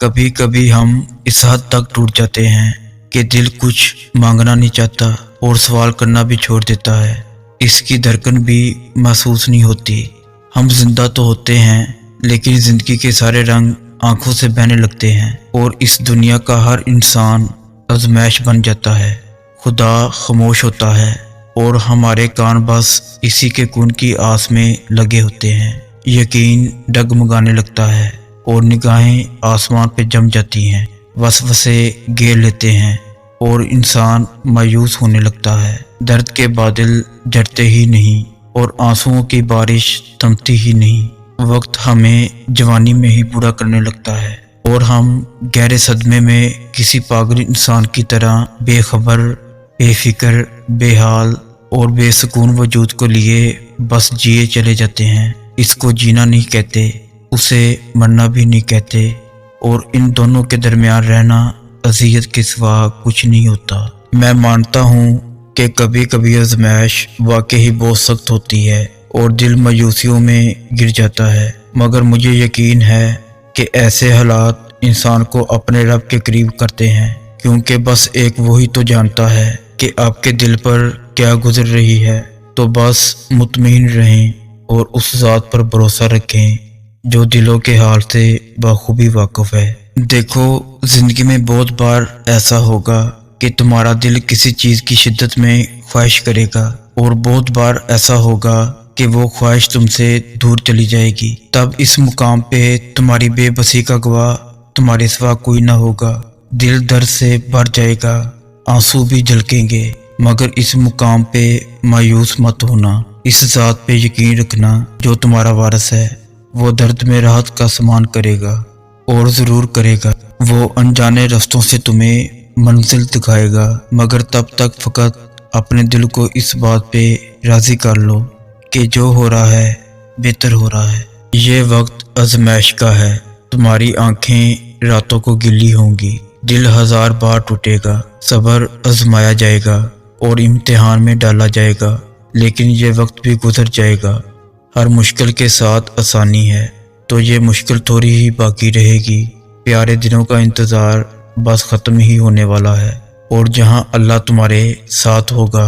कभी कभी हम इस हद तक टूट जाते हैं कि दिल कुछ मांगना नहीं चाहता और सवाल करना भी छोड़ देता है। इसकी धड़कन भी महसूस नहीं होती। हम जिंदा तो होते हैं लेकिन जिंदगी के सारे रंग आंखों से बहने लगते हैं और इस दुनिया का हर इंसान आजमाइश बन जाता है। खुदा खामोश होता है और हमारे कान बस इसी के खून की आस में लगे होते हैं। यकीन डगमगाने लगता है और निगाहें आसमान पे जम जाती हैं। वसवसे घेर लेते हैं और इंसान मायूस होने लगता है। दर्द के बादल झड़ते ही नहीं और आंसुओं की बारिश थमती ही नहीं। वक्त हमें जवानी में ही बूढ़ा करने लगता है और हम गहरे सदमे में किसी पागल इंसान की तरह बेखबर, बेफिक्र, बेहाल और बेसुकून वजूद को लिए बस जिए चले जाते हैं। इसको जीना नहीं कहते, उसे मरना भी नहीं कहते और इन दोनों के दरमियान रहना अज़ियत के सिवा कुछ नहीं होता। मैं मानता हूँ कि कभी कभी आज़माइश वाकई ही बहुत सख्त होती है और दिल मायूसियों में गिर जाता है, मगर मुझे यकीन है कि ऐसे हालात इंसान को अपने रब के करीब करते हैं, क्योंकि बस एक वही तो जानता है कि आपके दिल पर क्या गुजर रही है। तो बस मुतमईन रहें और उस ज़ात पर भरोसा रखें जो दिलों के हाल से बखूबी वाकिफ है। देखो, जिंदगी में बहुत बार ऐसा होगा कि तुम्हारा दिल किसी चीज की शिद्दत में ख्वाहिश करेगा और बहुत बार ऐसा होगा कि वो ख्वाहिश तुमसे दूर चली जाएगी। तब इस मुकाम पे तुम्हारी बेबसी का गवाह तुम्हारे सिवा कोई ना होगा। दिल दर्द से भर जाएगा, आंसू भी झलकेंगे, मगर इस मुकाम पे मायूस मत होना। इस ज़ात पे यकीन रखना जो तुम्हारा वारिस है। वो दर्द में राहत का सामान करेगा और ज़रूर करेगा। वो अनजाने रास्तों से तुम्हें मंजिल दिखाएगा, मगर तब तक फ़कत अपने दिल को इस बात पे राज़ी कर लो कि जो हो रहा है बेहतर हो रहा है। ये वक्त आज़माइश का है। तुम्हारी आंखें रातों को गिल्ली होंगी, दिल हज़ार बार टूटेगा, सब्र आजमाया जाएगा और इम्तिहान में डाला जाएगा, लेकिन ये वक्त भी गुजर जाएगा। हर मुश्किल के साथ आसानी है, तो ये मुश्किल थोड़ी ही बाकी रहेगी। प्यारे दिनों का इंतज़ार बस ख़त्म ही होने वाला है और जहां अल्लाह तुम्हारे साथ होगा